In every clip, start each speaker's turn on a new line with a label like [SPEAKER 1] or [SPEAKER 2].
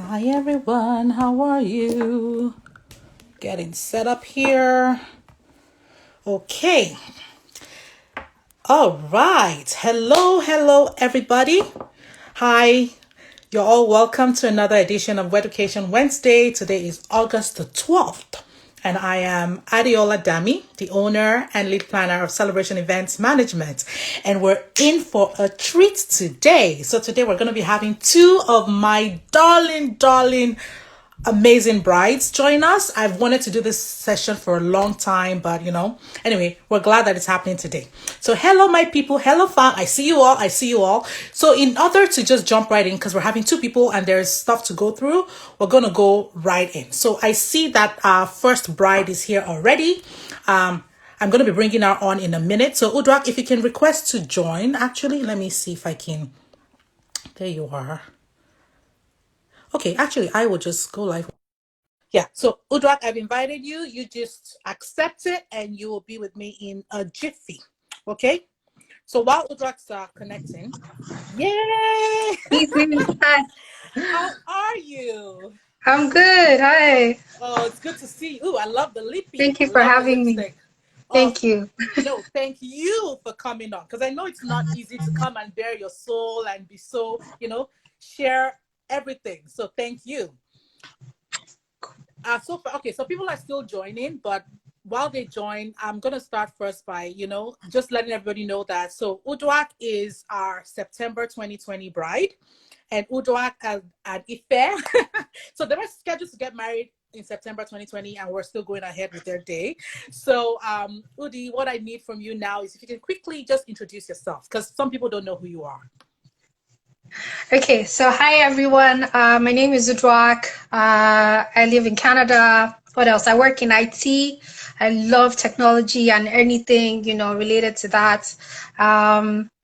[SPEAKER 1] Hi everyone, how are you? Getting set up here. Okay. All right. Hello everybody. Hi. You're all welcome to another edition of Weducation Wednesday. Today is August the 12th. And I am Adiola Dami, the owner and lead planner of Celebration Events Management. And we're in for a treat today. So today we're going to be having two of my darling, amazing brides join us. I've wanted to do this session for a long time, but anyway, we're glad that it's happening today. So hello, my people. Hello, fam. I see you all. So in order to just jump right in, because we're having two people and there's stuff to go through, we're going to go right in. So I see that our first bride is here already. I'm going to be bringing her on in a minute. So Uduak, if you can request to join, actually, let me see if I can. There you are. Okay, actually, I will just go live. Yeah, so Uduak, I've invited you. You just accept it and you will be with me in a jiffy. Okay? So while Uduak's connecting, yay!
[SPEAKER 2] Hi.
[SPEAKER 1] How are you?
[SPEAKER 2] I'm good. Hi.
[SPEAKER 1] Oh, it's good to see you. Ooh, I love the lippy.
[SPEAKER 2] Thank
[SPEAKER 1] I
[SPEAKER 2] you for
[SPEAKER 1] love the
[SPEAKER 2] having me.
[SPEAKER 1] lipstick. Oh,
[SPEAKER 2] Thank you.
[SPEAKER 1] no, thank you for coming on. Because I know it's not easy to come and bare your soul and be so, share everything. So thank you. So people are still joining, but while they join, I'm gonna start first by just letting everybody know that Uduak is our September 2020 bride, and Uduak and Ife. So they were scheduled to get married in September 2020, and we're still going ahead with their day. So Udi, what I need from you now is if you can quickly just introduce yourself, because some people don't know who you are.
[SPEAKER 2] Okay, so hi everyone. My name is Uduak. I live in Canada. What else? I work in IT. I love technology and anything, related to that.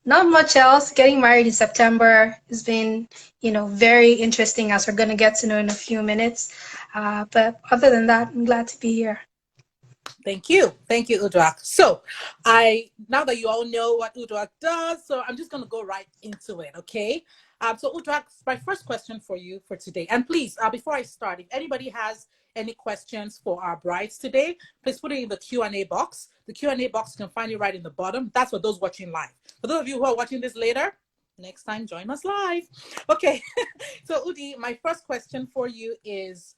[SPEAKER 2] Not much else. Getting married in September has been, very interesting as we're going to get to know in a few minutes. But other than that, I'm glad to be here.
[SPEAKER 1] Thank you, Uduak. So, now that you all know what Uduak does, so I'm just going to go right into it, okay? So Uduak, my first question for you for today, and please, before I start, if anybody has any questions for our brides today, please put it in the Q&A box. The Q&A box, you can find it right in the bottom. That's for those watching live. For those of you who are watching this later, next time join us live. Okay. So Udi, my first question for you is,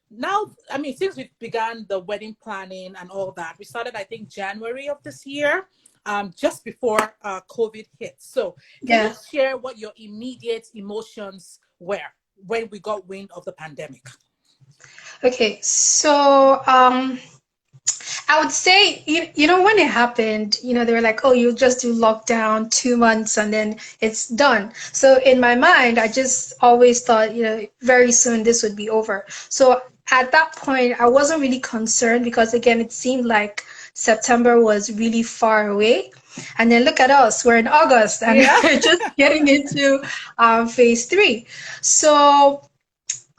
[SPEAKER 1] now, I mean, since we've begun the wedding planning and all that, we started, I think, January of this year, just before COVID hit. So can you
[SPEAKER 2] Yeah.
[SPEAKER 1] share what your immediate emotions were when we got wind of the pandemic?
[SPEAKER 2] Okay, so I would say, when it happened, they were like, oh, you'll just do lockdown 2 months and then it's done. So in my mind, I just always thought, very soon this would be over. So at that point, I wasn't really concerned because, again, it seemed like September was really far away. And then look at us, we're in August and
[SPEAKER 1] Yeah.
[SPEAKER 2] we're just getting into phase three. So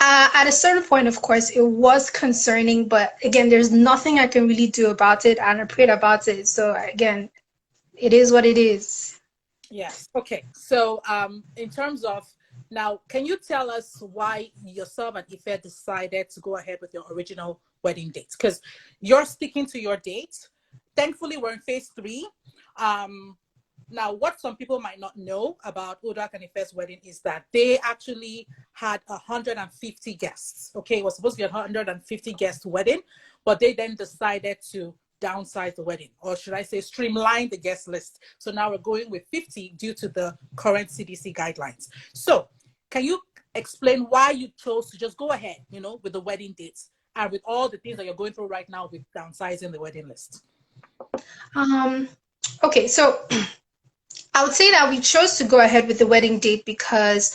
[SPEAKER 2] at a certain point, of course, it was concerning, but again, there's nothing I can really do about it, and I prayed about it. So again, it is what it is.
[SPEAKER 1] Yes. Okay. So, in terms of now, can you tell us why yourself and Ife decided to go ahead with your original wedding date? Because you're sticking to your date. Thankfully, we're in phase three. Now, what some people might not know about Uduak and Ife's wedding is that they actually had 150 guests. Okay, it was supposed to be a 150 guest wedding, but they then decided to downsize the wedding, or should I say streamline the guest list. So now we're going with 50 due to the current CDC guidelines. So can you explain why you chose to just go ahead, with the wedding dates and with all the things that you're going through right now with downsizing the wedding list?
[SPEAKER 2] Um, okay, so I would say that we chose to go ahead with the wedding date because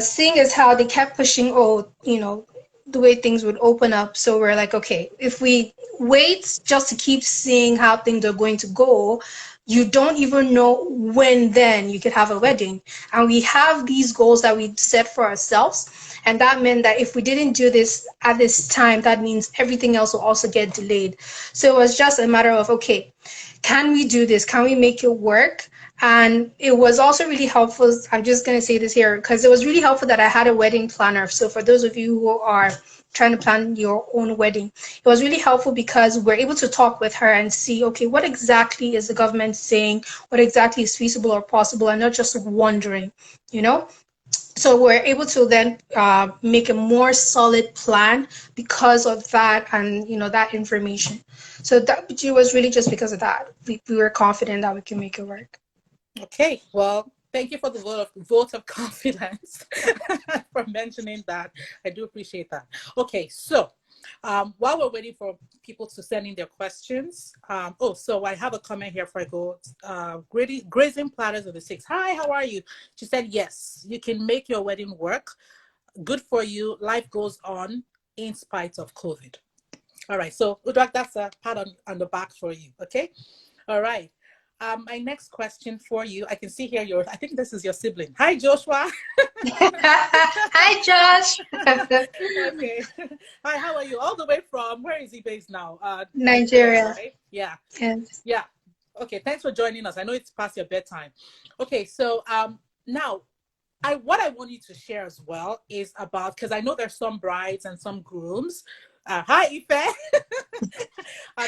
[SPEAKER 2] seeing as how they kept pushing, the way things would open up. So we're like, okay, if we wait just to keep seeing how things are going to go, you don't even know when then you could have a wedding. And we have these goals that we set for ourselves. And that meant that if we didn't do this at this time, that means everything else will also get delayed. So it was just a matter of, okay, can we do this? Can we make it work? And it was also really helpful. I'm just going to say this here because it was really helpful that I had a wedding planner. So for those of you who are trying to plan your own wedding, it was really helpful because we're able to talk with her and see, okay, what exactly is the government saying? What exactly is feasible or possible, and not just wondering, you know? So we're able to then make a more solid plan because of that, and that information. So that it was really just because of that we were confident that we can make it work.
[SPEAKER 1] Okay, well, thank you for the vote of confidence for mentioning that. I do appreciate that. Okay, so while we're waiting for people to send in their questions, so I have a comment here for I go. Grazing Platters of the Six. Hi, how are you? She said, yes, you can make your wedding work. Good for you. Life goes on in spite of COVID. All right, so Uduak, that's a pat on the back for you. Okay, all right. My next question for you, I can see here I think this is your sibling. Hi, Joshua.
[SPEAKER 2] Hi, Josh.
[SPEAKER 1] Okay. Hi, how are you? All the way from, where is he based now? Nigeria,
[SPEAKER 2] Nigeria.
[SPEAKER 1] right? Yeah.
[SPEAKER 2] Yes.
[SPEAKER 1] Yeah. Okay, thanks for joining us. I know it's past your bedtime. Okay, so now what I want you to share as well is about, because I know there's some brides and some grooms. Hi, Ife.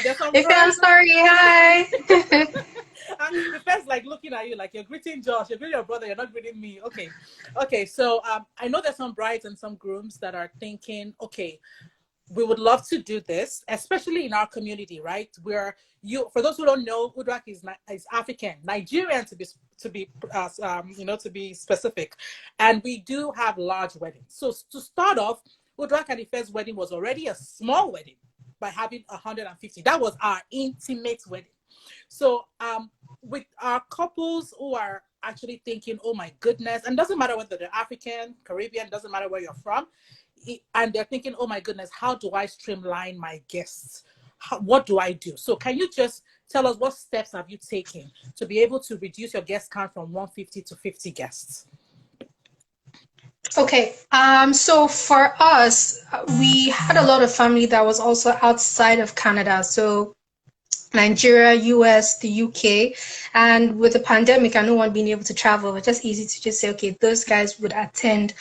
[SPEAKER 1] There's some
[SPEAKER 2] If I'm
[SPEAKER 1] brides.
[SPEAKER 2] sorry, hi.
[SPEAKER 1] The first like looking at you like you're greeting Josh, you're greeting your brother, you're not greeting me. Okay. So I know there's some brides and some grooms that are thinking, okay, we would love to do this, especially in our community, right? Where for those who don't know, Uduak is African, Nigerian to be specific, and we do have large weddings. So to start off, Uduak and Ife's wedding was already a small wedding by having 150. That was our intimate wedding. So with our couples who are actually thinking, oh my goodness, and doesn't matter whether they're African, Caribbean, doesn't matter where you're from, and they're thinking, oh my goodness, how do I streamline my guests? What do I do? So can you just tell us what steps have you taken to be able to reduce your guest count from 150 to 50 guests?
[SPEAKER 2] Okay. So for us, we had a lot of family that was also outside of Canada. So Nigeria, US, the UK. And with the pandemic and no one being able to travel, it's just easy to just say, okay, those guys would attend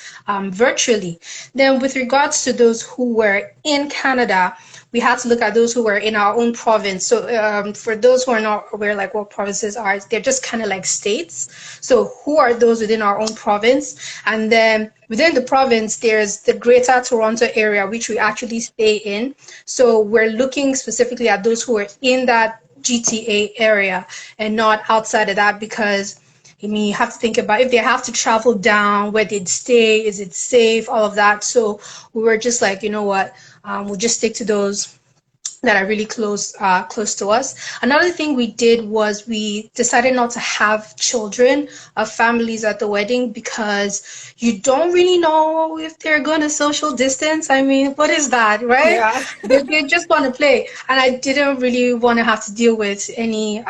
[SPEAKER 2] virtually. Then with regards to those who were in Canada, we had to look at those who were in our own province. So for those who are not aware, like what provinces are, they're just kind of like states. So who are those within our own province? And then within the province, there's the Greater Toronto area, which we actually stay in. So we're looking specifically at those who are in that GTA area and not outside of that, because I mean, you have to think about if they have to travel down, where they'd stay, is it safe, all of that. So we were just like, you know what, we'll just stick to those that are really close to us. Another thing we did was we decided not to have children of families at the wedding, because you don't really know if they're going to social distance. I mean, what is that, right?
[SPEAKER 1] Yeah.
[SPEAKER 2] They just want to play, and I didn't really want to have to deal with any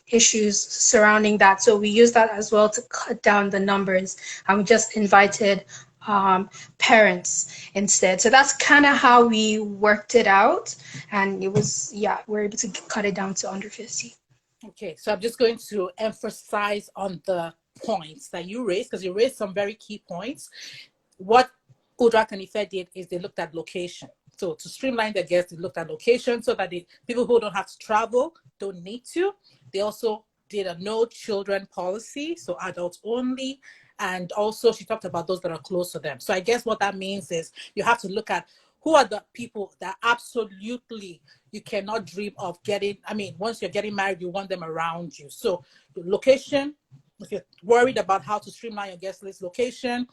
[SPEAKER 2] issues surrounding that. So we used that as well to cut down the numbers, and we just invited parents instead. So that's kind of how we worked it out. And it was, yeah, we're able to cut it down to under 50.
[SPEAKER 1] Okay, so I'm just going to emphasize on the points that you raised, because you raised some very key points. What Uduak and Ife did is they looked at location. So to streamline the guests, they looked at location so that the people who don't have to travel don't need to. They also did a no children policy, so adults only. And also she talked about those that are close to them. So I guess what that means is you have to look at who are the people that absolutely you cannot dream of getting. I mean, once you're getting married, you want them around you. So the location, if you're worried about how to streamline your guest list, location,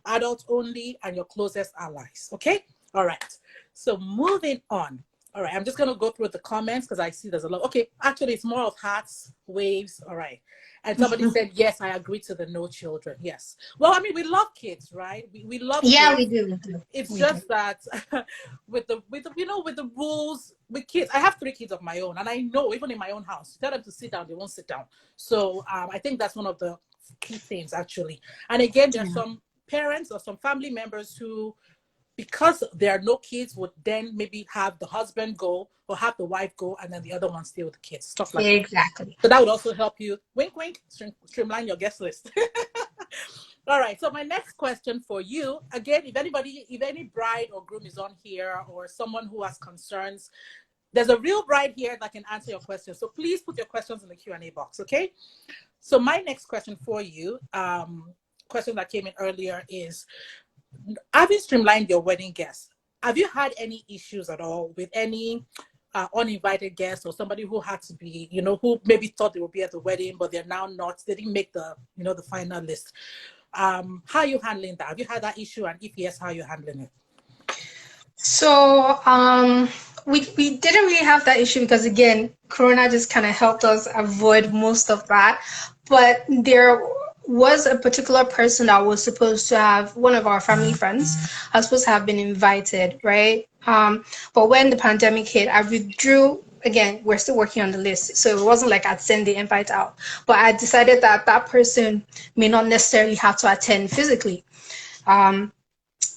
[SPEAKER 1] adults only, and your closest allies. Okay? All right. So moving on. All right, I'm just going to go through the comments because I see there's a lot. Okay, actually, it's more of hearts, waves. All right. And somebody said, yes, I agree to the no children. Yes. Well, I mean, we love kids, right? We love
[SPEAKER 2] Yeah,
[SPEAKER 1] kids.
[SPEAKER 2] we do.
[SPEAKER 1] It's
[SPEAKER 2] We do.
[SPEAKER 1] just that with the rules with kids, I have 3 kids of my own, and I know even in my own house, tell them to sit down, they won't sit down. So I think that's one of the key things actually. And again, there's some parents or some family members who because there are no kids, would then maybe have the husband go or have the wife go, and then the other one stay with the kids, stuff like that.
[SPEAKER 2] Exactly.
[SPEAKER 1] So that would also help you, wink, wink, streamline your guest list. All right. So my next question for you, again, if any bride or groom is on here or someone who has concerns, there's a real bride here that can answer your questions. So please put your questions in the Q&A box, okay? So my next question for you, question that came in earlier is, having streamlined your wedding guests, have you had any issues at all with any uninvited guests or somebody who had to be, who maybe thought they would be at the wedding, but they're now not, they didn't make the, the final list? How are you handling that? Have you had that issue? And if yes, how are you handling it?
[SPEAKER 2] So we didn't really have that issue because again, Corona just kind of helped us avoid most of that. But there was a particular person that was supposed to have, one of our family friends was supposed to have been invited, right? But when the pandemic hit, I withdrew. Again, we're still working on the list, so it wasn't like I'd send the invite out. But I decided that that person may not necessarily have to attend physically.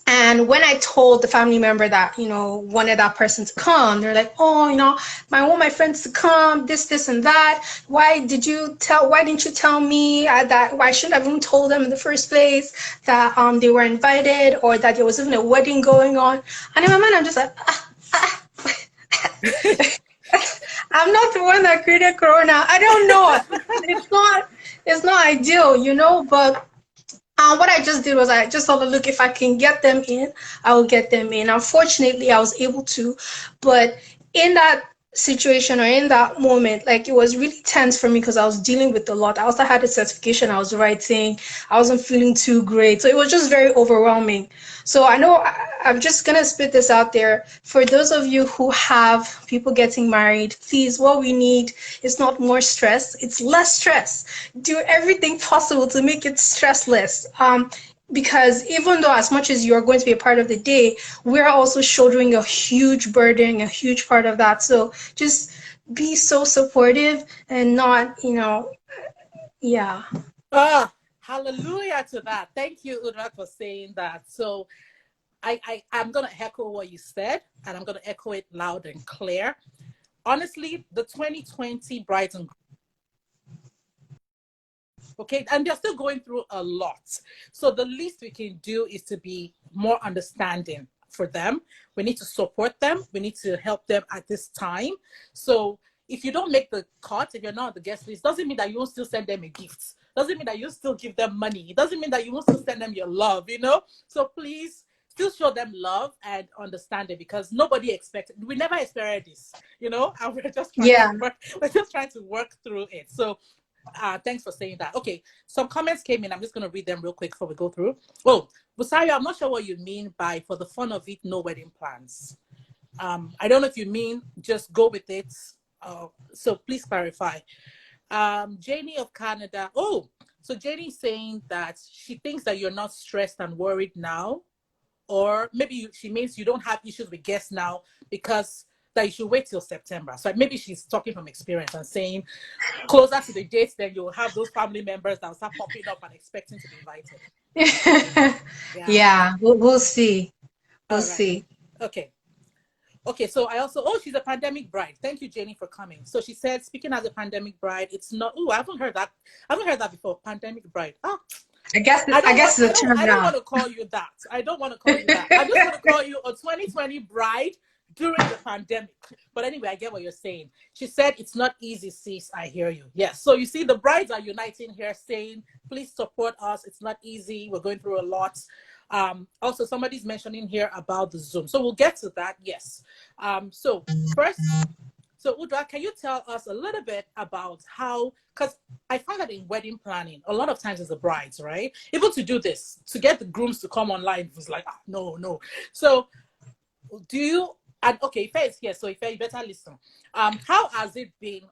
[SPEAKER 2] And when I told the family member that, wanted that person to come, they're like, oh, I want my friends to come, this, and that. Why didn't you tell me that? Why shouldn't I have even told them in the first place that they were invited or that there was even a wedding going on? And in my mind, I'm just like, I'm not the one that created Corona. I don't know. It's not ideal, but what I just did was I just thought, look, if I can get them in, I will get them in. Unfortunately, I was able to, but in that situation or in that moment, like, it was really tense for me because I was dealing with a lot. I also had a certification I was writing. I wasn't feeling too great. So it was just very overwhelming. So I know I'm just going to spit this out there. For those of you who have people getting married, please, what we need is not more stress. It's less stress. Do everything possible to make it stressless. Because even though as much as you're going to be a part of the day, we're also shouldering a huge burden, a huge part of that. So just be so supportive and not, yeah.
[SPEAKER 1] Hallelujah to that. Thank you, Uduak, for saying that. So I'm going to echo what you said, and I'm going to echo it loud and clear. Honestly, the 2020 brides and okay, and they're still going through a lot. So the least we can do is to be more understanding for them. We need to support them. We need to help them at this time. So if you don't make the cut, if you're not on the guest list, doesn't mean that you won't still send them a gift. Doesn't mean that you still give them money. It doesn't mean that you won't still send them your love, So please still show them love and understanding, because nobody expected, we never expected this, and we're just trying to work through it. So thanks for saying that. Okay, some comments came in. I'm just going to read them real quick before we go through. Oh, Busayo, I'm not sure what you mean by for the fun of it, no wedding plans. I don't know if you mean just go with it. So please clarify. Janie of Canada. Oh, so Janie's saying that she thinks that you're not stressed and worried now. Or maybe she means you don't have issues with guests now because that you should wait till September. So maybe she's talking from experience and saying closer to the dates, then you'll have those family members that will start popping up and expecting to be invited.
[SPEAKER 2] Yeah, we'll see. We'll see.
[SPEAKER 1] Okay, so she's a pandemic bride. Thank you, Jenny, for coming. So she said, speaking as a pandemic bride, it's not, I haven't heard that. I haven't heard that before. Pandemic bride.
[SPEAKER 2] I guess the term
[SPEAKER 1] I don't want to call you that. I don't want to call you that. I just want to call you a 2020 bride during the pandemic. But anyway, I get what you're saying. She said it's not easy, sis. I hear you. Yes. So you see, the brides are uniting here, saying, please support us. It's not easy. We're going through a lot. Also, somebody's mentioning here about the Zoom. So we'll get to that. Yes. So first, Uduak, can you tell us a little bit about how, because I find that in wedding planning, a lot of times as the brides, right? Even to do this, to get the grooms to come online, it was like, no. So do you, and okay, Ife is here, so Ife, you better listen. How has it been,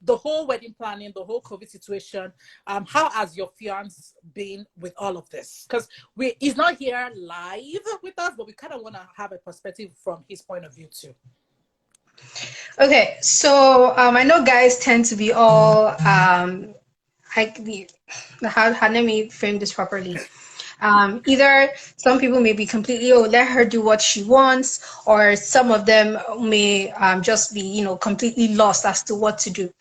[SPEAKER 1] the whole wedding planning, the whole COVID situation? How has your fiance been with all of this? Because he's not here live with us, but we kind of want to have a perspective from his point of view too.
[SPEAKER 2] Okay, so I know guys tend to be all how let me frame this properly. Either some people may be completely, oh, let her do what she wants, or some of them may just be, completely lost as to what to do.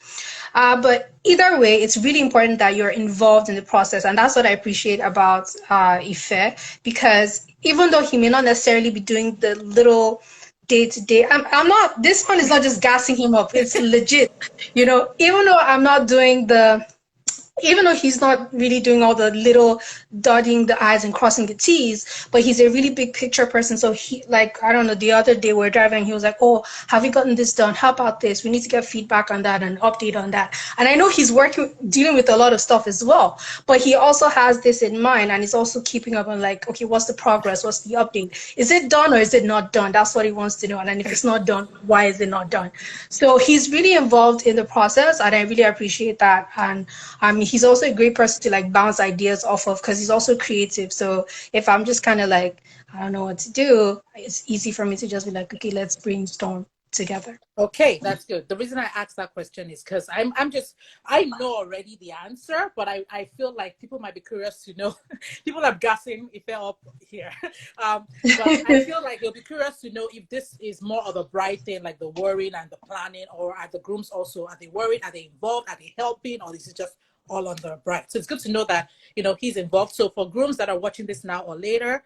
[SPEAKER 2] But either way, it's really important that you're involved in the process. And that's what I appreciate about Ife, because even though he may not necessarily be doing the little day to day, I'm not, this one is not just gassing him up. It's legit, even though I'm not doing the even though he's not really doing all the little dotting the I's and crossing the T's, but he's a really big picture person. So he, like, I don't know, the other day we are driving, he was like, oh, have you gotten this done? How about this? We need to get feedback on that and update on that. And I know he's dealing with a lot of stuff as well, but he also has this in mind, and he's also keeping up on, like, okay, what's the progress? What's the update? Is it done or is it not done? That's what he wants to know. And then if it's not done, why is it not done? So he's really involved in the process, and I really appreciate that. And he's also a great person to, like, bounce ideas off of, because he's also creative. So if I'm just kind of like, I don't know what to do, it's easy for me to just be like, okay, let's brainstorm together.
[SPEAKER 1] Okay, that's good. The reason I asked that question is because I know already the answer, but I feel like people might be curious to know. People are gassing if they're up here. But I feel like they'll be curious to know if this is more of a bride thing, like the worrying and the planning, or are the grooms also, are they worried? Are they involved? Are they helping? Or this is just all on the bride? So it's good to know that, he's involved. So for grooms that are watching this now or later,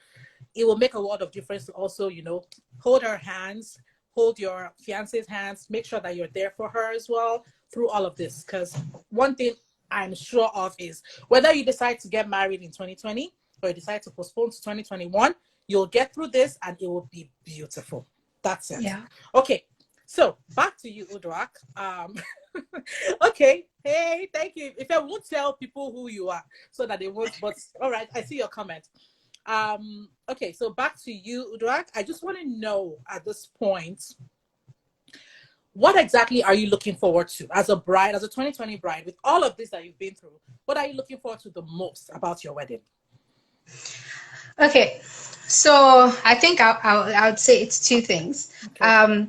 [SPEAKER 1] it will make a lot of difference to also, hold her hands, hold your fiance's hands, make sure that you're there for her as well through all of this. Because one thing I'm sure of is whether you decide to get married in 2020 or you decide to postpone to 2021, you'll get through this and it will be beautiful. That's it.
[SPEAKER 2] Yeah.
[SPEAKER 1] Okay. So back to you, Uduak. Okay. Hey, thank you. If I won't tell people who you are so that they won't, but all right, I see your comment. Okay, so back to you, Uduak. I just want to know at this point, what exactly are you looking forward to as a bride, as a 2020 bride, with all of this that you've been through? What are you looking forward to the most about your wedding?
[SPEAKER 2] Okay, so I think I would say it's two things.
[SPEAKER 1] Okay.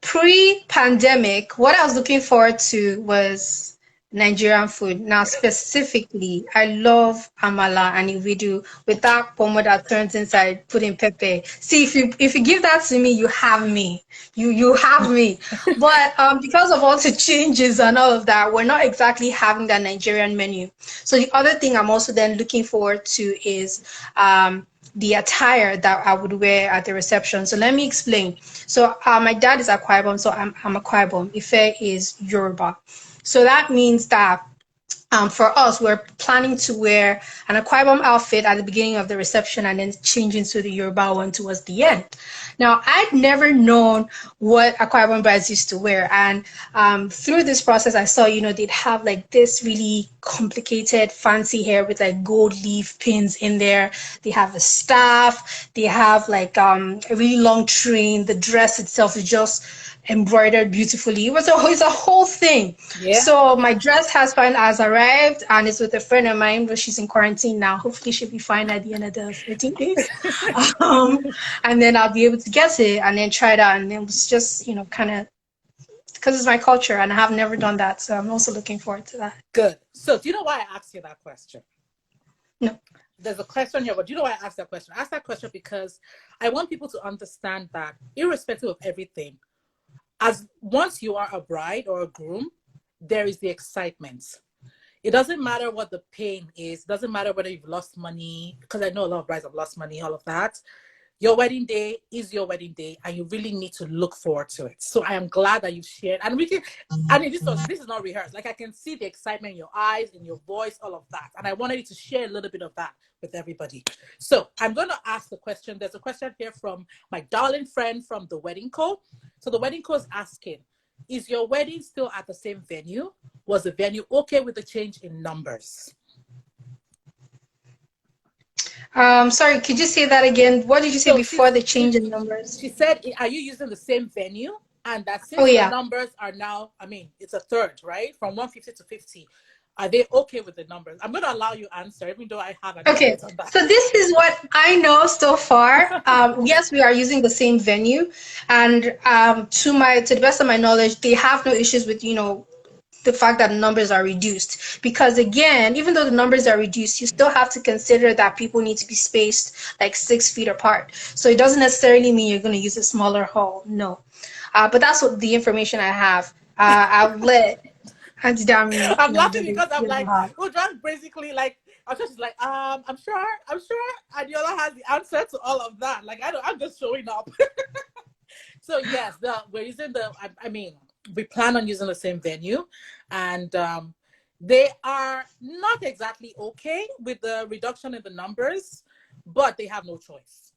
[SPEAKER 2] Pre-pandemic, what I was looking forward to was Nigerian food. Now, specifically, I love amala and iwidu with that pomo that turns inside, put in pepper. See, if you give that to me, you have me. You have me. But because of all the changes and all of that, we're not exactly having that Nigerian menu. So the other thing I'm also then looking forward to is the attire that I would wear at the reception. So let me explain. So my dad is Akwa Ibom, so I'm Akwa Ibom. Ife is Yoruba. So that means that for us, we're planning to wear an Akwa Ibom outfit at the beginning of the reception and then change into the Yoruba one towards the end. Now, I'd never known what Akwa Ibom brides used to wear. And through this process, I saw, they'd have like this really complicated, fancy hair with like gold leaf pins in there. They have a staff. They have like a really long train. The dress itself is just embroidered beautifully. It's a whole thing.
[SPEAKER 1] Yeah.
[SPEAKER 2] So my dress has arrived, and it's with a friend of mine, but she's in quarantine now. Hopefully she'll be fine at the end of the 14 days. And then I'll be able to get it and then try it out. And it was just, kind of, because it's my culture and I have never done that. So I'm also looking forward to that.
[SPEAKER 1] Good. So do you know why I asked you that question?
[SPEAKER 2] No.
[SPEAKER 1] There's a question here, but do you know why I asked that question? I asked that question because I want people to understand that irrespective of everything, as once you are a bride or a groom, there is the excitement. It doesn't matter what the pain is. It doesn't matter whether you've lost money, because I know a lot of brides have lost money, all of that. Your wedding day is your wedding day, and you really need to look forward to it. So I am glad that you shared. And this is not rehearsed. Like, I can see the excitement in your eyes, in your voice, all of that. And I wanted you to share a little bit of that with everybody. So I'm going to ask the question. There's a question here from my darling friend from the Wedding Co. So the Wedding Co is asking, is your wedding still at the same venue? Was the venue okay with the change in numbers?
[SPEAKER 2] Sorry, could you say that again? What did you say before the change in numbers?
[SPEAKER 1] She said, are you using the same venue? And that since the numbers are now, it's a third, right? From 150 to 50. Are they okay with the numbers? I'm going to allow you answer, even though I have an
[SPEAKER 2] okay.
[SPEAKER 1] On that.
[SPEAKER 2] So this is what I know so far. Yes, we are using the same venue, and to the best of my knowledge, they have no issues with the fact that the numbers are reduced. Because again, even though the numbers are reduced, you still have to consider that people need to be spaced like 6 feet apart. So it doesn't necessarily mean you're going to use a smaller hall. No. But that's what the information I have. I'll let Auntie Dami,
[SPEAKER 1] I'm laughing
[SPEAKER 2] give
[SPEAKER 1] because I'm
[SPEAKER 2] it
[SPEAKER 1] like,
[SPEAKER 2] her.
[SPEAKER 1] Uduak basically like, I'm just like, I'm sure, Adiola has the answer to all of that. Like, I'm just showing up. So yes, we're using I mean, we plan on using the same venue, and they are not exactly okay with the reduction in the numbers, but they have no choice,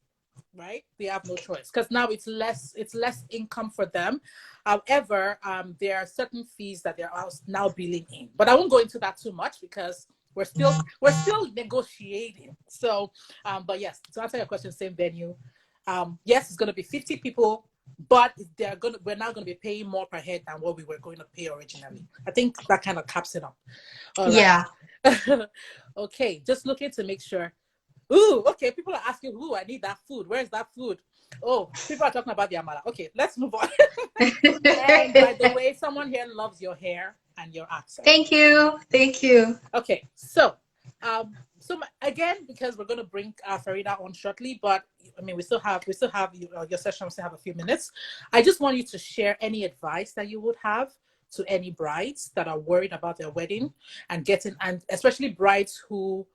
[SPEAKER 1] right? They have no choice because now it's less income for them. However, there are certain fees that they're now billing in, but I won't go into that too much because we're still negotiating. So, but yes, to answer your question, same venue. Yes, it's going to be 50 people, but we're now going to be paying more per head than what we were going to pay originally. I think that kind of caps it up. All right.
[SPEAKER 2] Yeah.
[SPEAKER 1] Okay, just looking to make sure. Ooh, okay. People are asking, "Ooh, I need that food. Where's that food?" Oh, people are talking about the amala. Okay, let's move on. And by the way, someone here loves your hair and your accent.
[SPEAKER 2] Thank you. Thank you.
[SPEAKER 1] Okay, again, because we're going to bring Farida on shortly, but I mean, we still have your session. We still have a few minutes. I just want you to share any advice that you would have to any brides that are worried about their wedding and especially brides who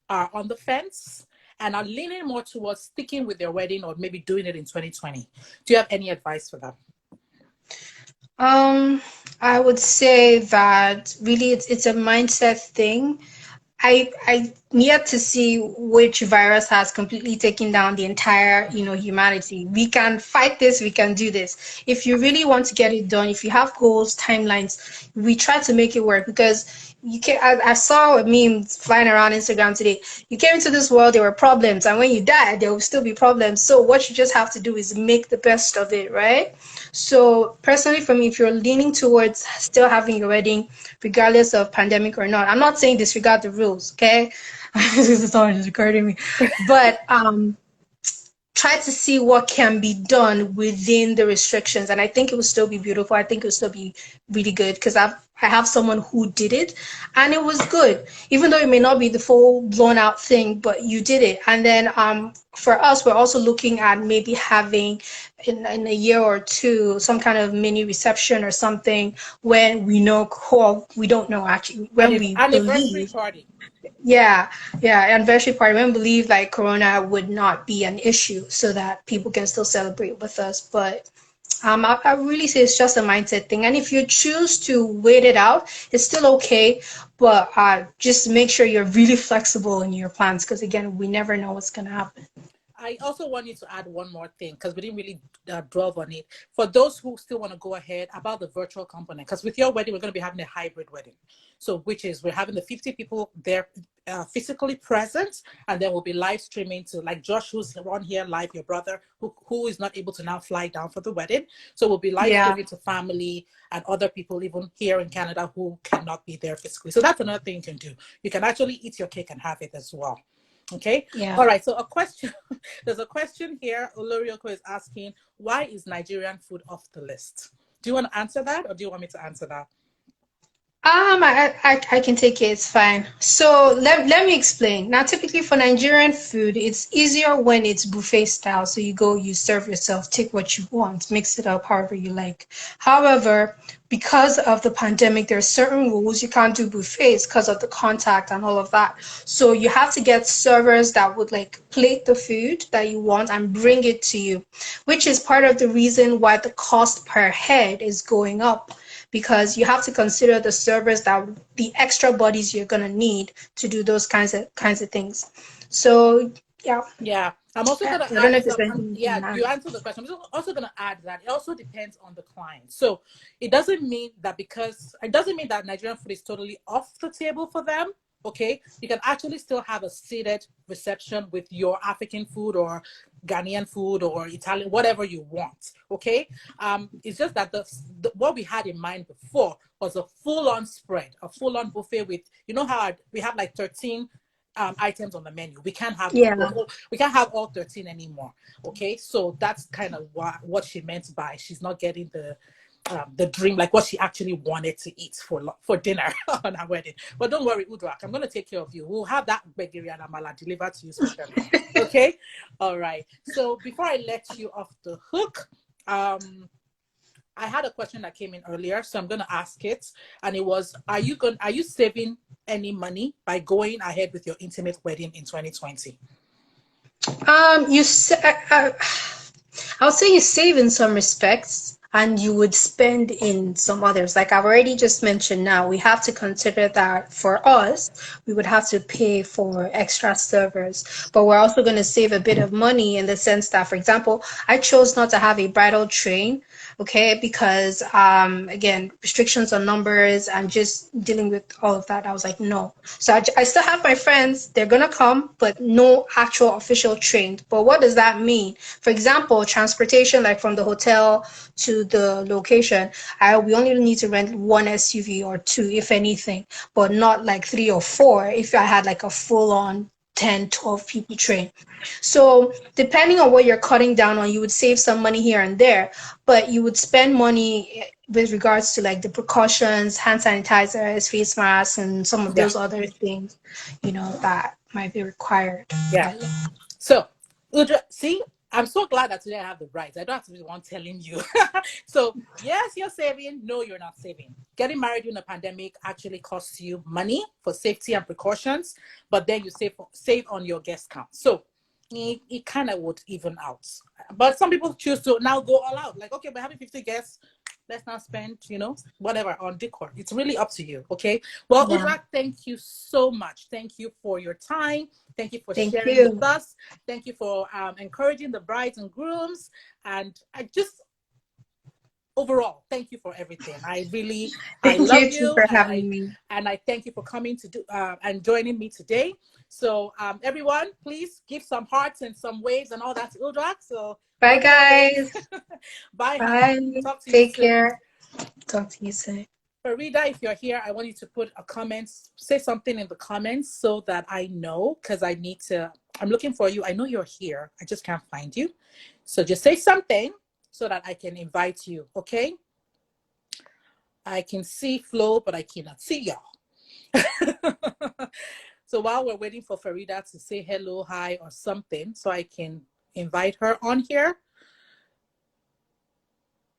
[SPEAKER 1] are on the fence and are leaning more towards sticking with their wedding or maybe doing it in 2020. Do you have any advice for them?
[SPEAKER 2] Um, I would say that really it's a mindset thing. I yet to see which virus has completely taken down the entire, humanity. We can fight this, we can do this. If you really want to get it done, if you have goals, timelines, we try to make it work because you can I saw a meme flying around Instagram today. You came into this world, there were problems, and when you die, there will still be problems. So what you just have to do is make the best of it, right? So personally for me, if you're leaning towards still having your wedding, regardless of pandemic or not, I'm not saying disregard the rules, okay? This is always disregarding me. But try to see what can be done within the restrictions, and I think it will still be beautiful. I think it will still be really good because I have someone who did it and it was good, even though it may not be the full blown out thing, but you did it. And then for us, we're also looking at maybe having in a year or two some kind of mini reception or something when we know, well, we don't know actually, when we
[SPEAKER 1] Anniversary
[SPEAKER 2] believe,
[SPEAKER 1] party.
[SPEAKER 2] yeah, yeah, anniversary party. We believe like Corona would not be an issue, so that people can still celebrate with us. But I really say it's just a mindset thing. And if you choose to wait it out, it's still okay. But just make sure you're really flexible in your plans, because again, we never know what's gonna happen.
[SPEAKER 1] I also want you to add one more thing because we didn't really delve on it. For those who still want to go ahead about the virtual component, because with your wedding, we're going to be having a hybrid wedding. So, which is we're having the 50 people there physically present, and then we'll be live streaming to like Josh, who's on here live, your brother, who is not able to now fly down for the wedding. So, we'll be live
[SPEAKER 2] Yeah,
[SPEAKER 1] streaming to family and other people, even here in Canada, who cannot be there physically. So, that's another thing you can do. You can actually eat your cake and have it as well. Okay.
[SPEAKER 2] yeah.
[SPEAKER 1] All right. So a question, there's a question here. Olorioko is asking, why is Nigerian food off the list? Do you want to answer that or do you want me to answer that?
[SPEAKER 2] I can take it. It's fine. So let me explain. Now, typically for Nigerian food, it's easier when it's buffet style. So you go, you serve yourself, take what you want, mix it up however you like. However, because of the pandemic, there are certain rules. You can't do buffets because of the contact and all of that. So you have to get servers that would like plate the food that you want and bring it to you, which is part of the reason why the cost per head is going up, because you have to consider the servers, that the extra bodies you're going to need to do those kinds of things. So yeah,
[SPEAKER 1] Yeah, I'm also
[SPEAKER 2] I
[SPEAKER 1] gonna
[SPEAKER 2] don't know
[SPEAKER 1] add.
[SPEAKER 2] if there's
[SPEAKER 1] So,
[SPEAKER 2] anything you
[SPEAKER 1] yeah,
[SPEAKER 2] can add.
[SPEAKER 1] you answered the question. I'm also gonna add that it also depends on the client. So, it doesn't mean that Nigerian food is totally off the table for them. Okay, you can actually still have a seated reception with your African food or Ghanaian food or Italian, whatever you want. Okay, it's just that what we had in mind before was a full-on spread, a full-on buffet with how we have like 13 items on the menu.
[SPEAKER 2] Yeah,
[SPEAKER 1] We can't have all 13 anymore. Okay, so that's kind of what she meant by she's not getting the dream, like what she actually wanted to eat for dinner on her wedding. But don't worry, Uduak, I'm going to take care of you. We'll have that begiri and amala delivered to you specially. Okay? All right. So before I let you off the hook, I had a question that came in earlier, so I'm going to ask it. And it was, are you saving any money by going ahead with your intimate wedding in 2020?
[SPEAKER 2] You I would say you save in some respects and you would spend in some others. Like I've already just mentioned now, we have to consider that for us, we would have to pay for extra servers, but we're also going to save a bit of money in the sense that, for example, I chose not to have a bridal train, okay, because again, restrictions on numbers and just dealing with all of that. I was like, no. So I still have my friends, they're gonna come, but no actual official train. But what does that mean? For example, transportation, like from the hotel to the location, we only need to rent one SUV or two, if anything, but not like three or four if I had like a full-on 10, 12 people train. So depending on what you're cutting down on, you would save some money here and there, but you would spend money with regards to like the precautions, hand sanitizers, face masks, and some of
[SPEAKER 1] Yeah.
[SPEAKER 2] those other things, that might be required.
[SPEAKER 1] Yeah.
[SPEAKER 2] But yeah.
[SPEAKER 1] So, see, I'm so glad that today I have the brides. I don't have to be the one telling you. So, yes, you're saving. No, you're not saving. Getting married during a pandemic actually costs you money for safety and precautions, but then you save on your guest count. So, it kind of would even out. But some people choose to now go all out. Like, okay, we're having 50 guests. Let's not spend, whatever on decor. It's really up to you. Okay. Well,
[SPEAKER 2] Yeah.
[SPEAKER 1] Uduak, thank you so much. Thank you for your time. Thank you for
[SPEAKER 2] Thank
[SPEAKER 1] sharing with
[SPEAKER 2] you.
[SPEAKER 1] us. Thank you for encouraging the brides and grooms. And I just overall, thank you for everything. I
[SPEAKER 2] Thank
[SPEAKER 1] love
[SPEAKER 2] you too
[SPEAKER 1] you,
[SPEAKER 2] for
[SPEAKER 1] and
[SPEAKER 2] having
[SPEAKER 1] I
[SPEAKER 2] me.
[SPEAKER 1] and I thank you for coming to do and joining me today. So everyone, please give some hearts and some waves and all that to Uduak. So
[SPEAKER 2] Bye,
[SPEAKER 1] one more wave.
[SPEAKER 2] guys.
[SPEAKER 1] Bye, honey.
[SPEAKER 2] Bye.
[SPEAKER 1] Talk to you
[SPEAKER 2] Take
[SPEAKER 1] soon.
[SPEAKER 2] care. Talk to you soon.
[SPEAKER 1] Farida, if you're here, I want you to put a comment, say something in the comments so that I know, because I'm looking for you. I know you're here. I just can't find you. So just say something so that I can invite you, okay? I can see Flo, but I cannot see y'all. So while we're waiting for Farida to say hello, hi, or something, so I can invite her on here.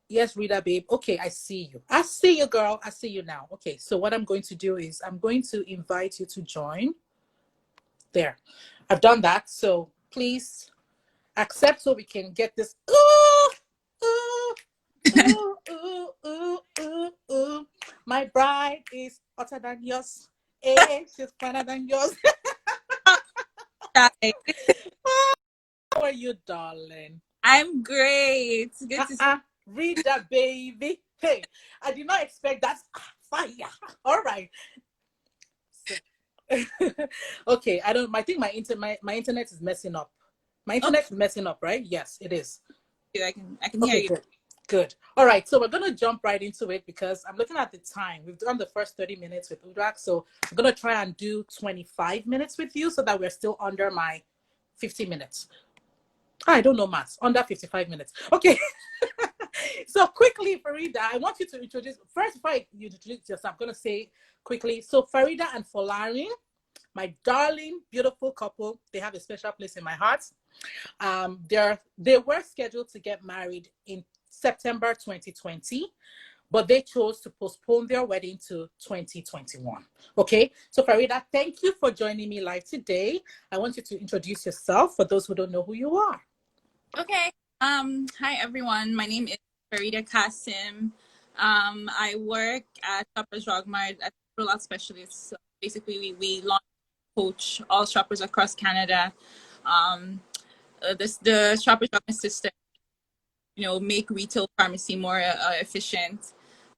[SPEAKER 1] Yes, Rita, babe. Okay, I see you. I see you, girl. I see you now. Okay, so what I'm going to do is I'm going to invite you to join. There. I've done that. So please accept so we can get this. Ooh, ooh, ooh, ooh, ooh, ooh, ooh. My bride is hotter than yours. Eh, she's finer than yours.
[SPEAKER 3] Hi.
[SPEAKER 1] How are you, darling?
[SPEAKER 3] I'm great. Good to see
[SPEAKER 1] Read that, baby. Hey, I did not expect that. Fire. All right. So, okay, I don't. I think my internet is messing up. My
[SPEAKER 3] you.
[SPEAKER 1] internet is messing up, right? Yes, it is.
[SPEAKER 3] Okay, I can hear
[SPEAKER 1] Okay,
[SPEAKER 3] you.
[SPEAKER 1] good. Good. All right, so we're gonna jump right into it because I'm looking at the time. We've done the first 30 minutes with Uduak, so I'm gonna try and do 25 minutes with you so that we're still under my 50 minutes. I don't know maths. Under 55 minutes. Okay. So quickly, Farida, I want you to introduce first before you introduce yourself. I'm gonna say quickly. So Farida and Folarin, my darling, beautiful couple, they have a special place in my heart. They were scheduled to get married in September 2020, but they chose to postpone their wedding to 2021. Okay, so Farida, thank you for joining me live today. I want you to introduce yourself for those who don't know who you are.
[SPEAKER 3] Okay. Hi everyone. My name is Farida Kasim. I work at Shoppers Drug Mart as a rollout specialist. So basically, we launch coach all shoppers across Canada. Um, the Shoppers Drug Mart system, make retail pharmacy more efficient.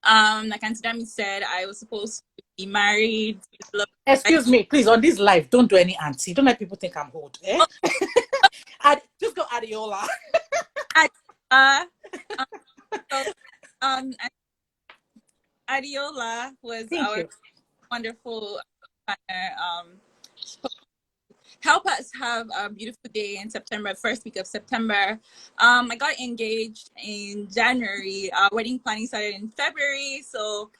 [SPEAKER 3] Like Auntie Dami said, I was supposed to be married.
[SPEAKER 1] Excuse me, please, on this live, don't do any auntie. Don't let people think I'm old. Eh? Just go Adiola.
[SPEAKER 3] Uh, um, so, um, Adiola was
[SPEAKER 1] Thank
[SPEAKER 3] our
[SPEAKER 1] you.
[SPEAKER 3] wonderful partner. help us have a beautiful day in September, first week of September. I got engaged in January. Wedding planning started in February, so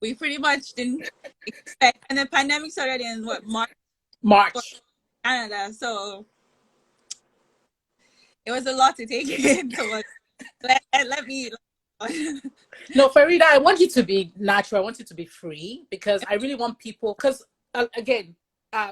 [SPEAKER 3] we pretty much didn't expect. And the pandemic started in what, March? For
[SPEAKER 1] March.
[SPEAKER 3] Canada, so it was a lot to take in. So let me.
[SPEAKER 1] No, Farida, I want you to be natural. I want you to be free because I really want people. Because again,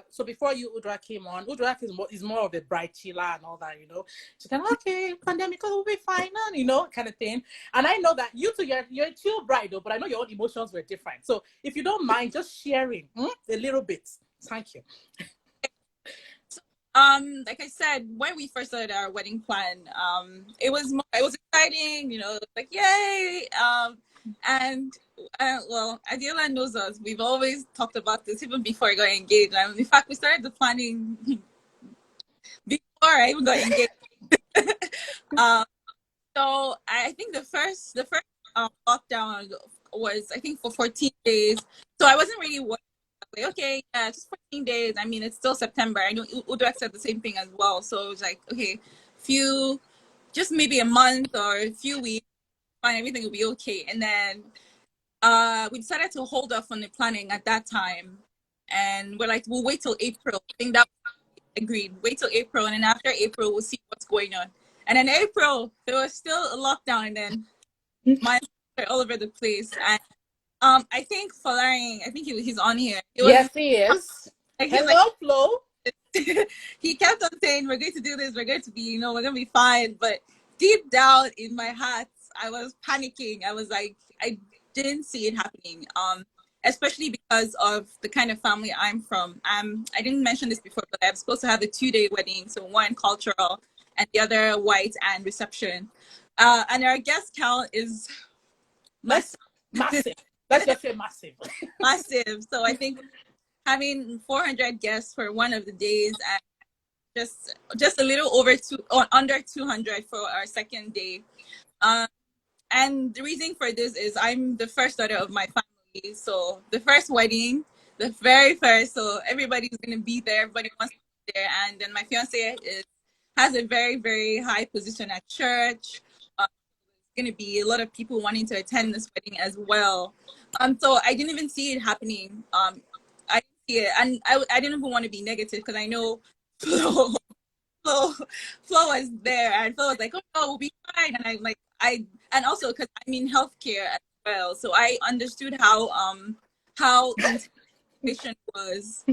[SPEAKER 1] so before you, Uduak came on, Uduak is more of a bright chiller and all that, you know. She's kind of okay, pandemic will be fine, and you know, kind of thing. And I know that you two, you're a chill bride, though, but I know your own emotions were different. So if you don't mind, just sharing a little bit. Thank you.
[SPEAKER 3] Like I said, when we first started our wedding plan, it was exciting, you know, like yay. And well, Adela knows us. We've always talked about this even before I got engaged. And in fact, we started the planning before I even got engaged. So I think the first lockdown was, I think, for 14 days. So I wasn't really worried. Like, okay, yeah, just 14 days. I mean, it's still September. I know Uduak said the same thing as well. So it was like, okay, just maybe a month or a few weeks, fine, everything will be okay. And then we decided to hold off on the planning at that time. And we're like, we'll wait till April. I think that agreed. Wait till April. And then after April, we'll see what's going on. And in April, there was still a lockdown. And then mine were all over the place. And I think Folaring, I think he's on here.
[SPEAKER 1] Yes, he is.
[SPEAKER 3] Like,
[SPEAKER 1] hello, Flo.
[SPEAKER 3] He kept on saying, we're going to do this, we're going to be, you know, we're going to be fine. But deep down in my heart, I was panicking. I was like, I didn't see it happening. Especially because of the kind of family I'm from. I didn't mention this before, but I'm supposed to have a 2-day wedding. So one cultural and the other white and reception. And our guest count is
[SPEAKER 1] Massive. Let's just say massive.
[SPEAKER 3] Massive. So I think having 400 guests for one of the days and just a little over under 200 for our second day. And the reason for this is I'm the first daughter of my family. So the first wedding, the very first, so everybody's going to be there. Everybody wants to be there. And then my fiance has a very, very high position at church. Going to be a lot of people wanting to attend this wedding as well. So I didn't even see it happening. I didn't see it, and I didn't even want to be negative because I know Flo was there, and Flo was like, "Oh no, we'll be fine." And I'm like, and also because I'm in healthcare as well, so I understood how intense the mission was.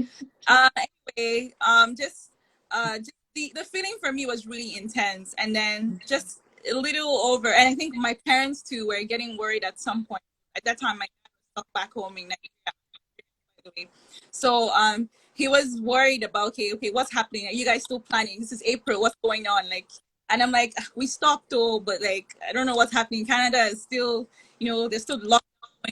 [SPEAKER 3] Anyway, just the feeling for me was really intense, and then just a little over, and I think my parents too were getting worried at some point. At that time, my dad was stuck back home in Nigeria. So he was worried about okay, what's happening? Are you guys still planning? This is April. What's going on? Like, and I'm like, we stopped though, but like I don't know what's happening. Canada is still, you know, there's still lockdown,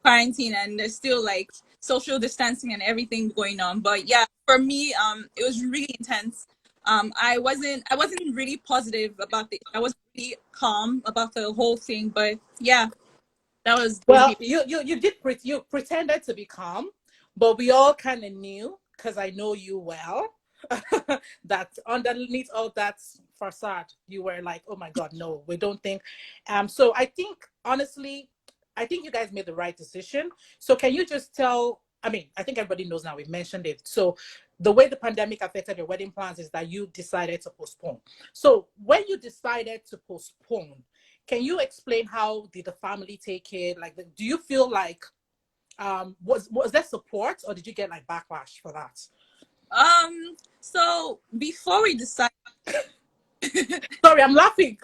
[SPEAKER 3] quarantine, and there's still like social distancing and everything going on. But yeah, for me, it was really intense. I wasn't really positive about it. I was really calm about the whole thing, but yeah, that was
[SPEAKER 1] well, you pretended to be calm, but we all kind of knew because I know you well that underneath all that facade, you were like, oh my God, no, we don't think. So I think honestly, I think you guys made the right decision. So can you just tell? I mean, I think everybody knows now. We've mentioned it. So the way the pandemic affected your wedding plans is that you decided to postpone. So when you decided to postpone, can you explain how did the family take it? Like, do you feel like was there support or did you get like backlash for that?
[SPEAKER 3] So before we decided.
[SPEAKER 1] Sorry, I'm laughing.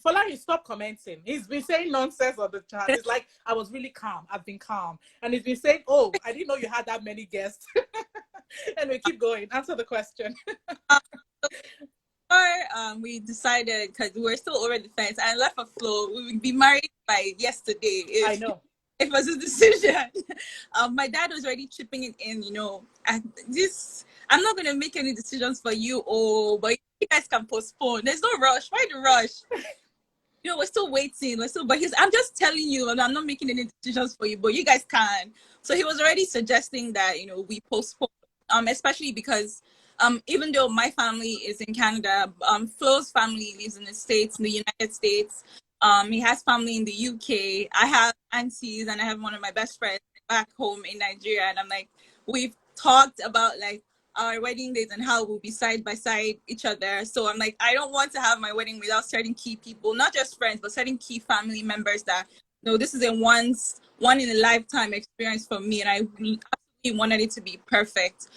[SPEAKER 1] Folarin, stop commenting. He's been saying nonsense on the chat. It's like, I was really calm. I've been calm. And he's been saying, oh, I didn't know you had that many guests. And we keep going. Answer the question.
[SPEAKER 3] We decided, because we were still over the fence, and left a flow. We would be married by yesterday.
[SPEAKER 1] I know.
[SPEAKER 3] It was a decision. My dad was already chipping it in, you know. And I'm not going to make any decisions for you, but you guys can postpone. There's no rush. Why the rush? You know, we're still waiting. I'm just telling you, and I'm not making any decisions for you, but you guys can. So he was already suggesting that, you know, we postpone, especially because even though my family is in Canada, Flo's family lives in the States, in the United States. He has family in the UK. I have aunties, and I have one of my best friends back home in Nigeria. And I'm like, we've talked about like our wedding dates and how we'll be side by side each other. So I'm like, I don't want to have my wedding without certain key people, not just friends, but certain key family members that, this is a one in a lifetime experience for me. And I absolutely wanted it to be perfect.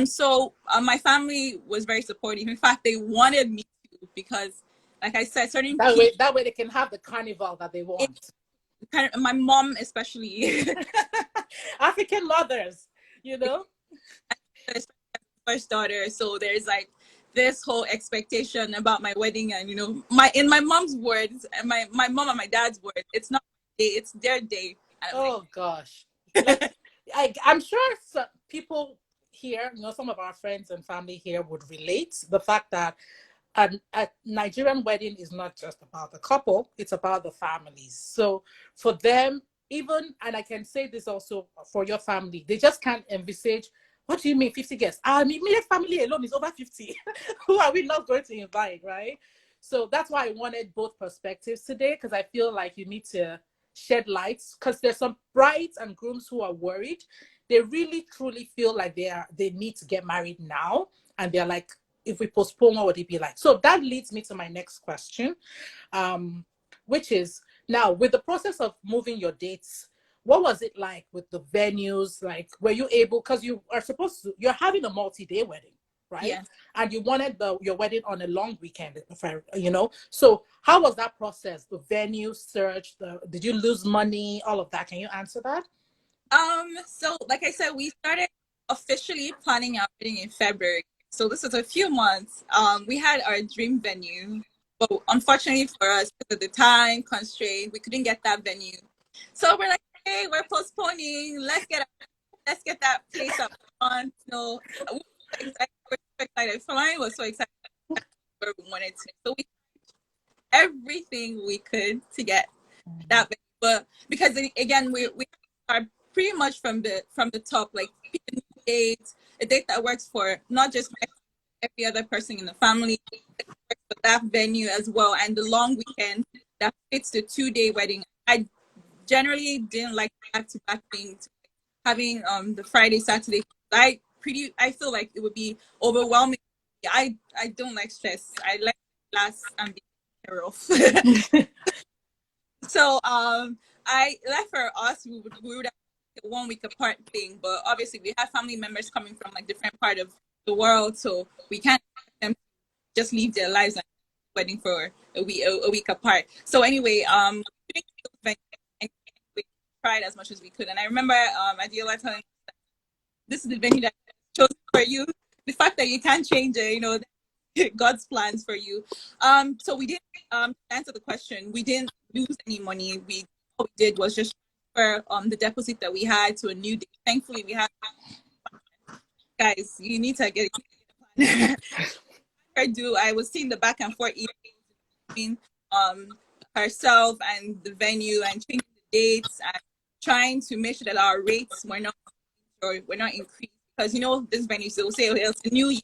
[SPEAKER 3] So my family was very supportive. In fact, they wanted me to, because like I said, certain
[SPEAKER 1] that way they can have the carnival that they want.
[SPEAKER 3] My mom especially.
[SPEAKER 1] African mothers,
[SPEAKER 3] First daughter, so there's like this whole expectation about my wedding, and in my mom's words, and my mom and my dad's words, it's not my day, it's their day.
[SPEAKER 1] Gosh. Like, I'm sure some people here, some of our friends and family here would relate the fact that a Nigerian wedding is not just about the couple, it's about the families. So for them, even, and I can say this also for your family, they just can't envisage, what do you mean 50 guests? Our immediate family alone is over 50. Who are we not going to invite, right? So that's why I wanted both perspectives today, because I feel like you need to shed lights, because there's some brides and grooms who are worried. They really truly feel like they need to get married now, and they're like, if we postpone, what would it be like? So that leads me to my next question, which is, now with the process of moving your dates, what was it like with the venues? Like, were you able, because you're having a multi-day wedding, right?
[SPEAKER 3] Yeah.
[SPEAKER 1] And you wanted your wedding on a long weekend, so how was that process? The venue search, did you lose money, all of that? Can you answer that?
[SPEAKER 3] So like I said, we started officially planning our wedding in February. So this was a few months. We had our dream venue, but unfortunately for us, because of the time constraint, we couldn't get that venue. So we're like, hey, we're postponing. Let's get that place up front. So we were so excited. Florian was so excited where we wanted to. So we did everything we could to get that venue. But because again, we are pretty much from the top, like a date that works for not just every other person in the family, but that venue as well, and the long weekend that fits the 2-day wedding. I generally didn't like back-to-back things, having the Friday, Saturday. I feel like it would be overwhelming. I don't like stress. I like last and be care of. So I like for us, we would have a 1 week apart thing, but obviously we have family members coming from like different part of the world, so we can't let them just leave their lives and wedding for a week apart. So anyway, we tried as much as we could, and I remember Adiola telling us that this is the venue that chose for you. The fact that you can't change it, God's plans for you. So we didn't answer the question. We didn't lose any money. What we did was just transfer the deposit that we had to a new date. Thankfully, we had, guys, you need to get it. I was seeing the back and forth between herself and the venue, and changing the dates and trying to make sure that our rates were not increased, because this venue, so we'll say it's a new year,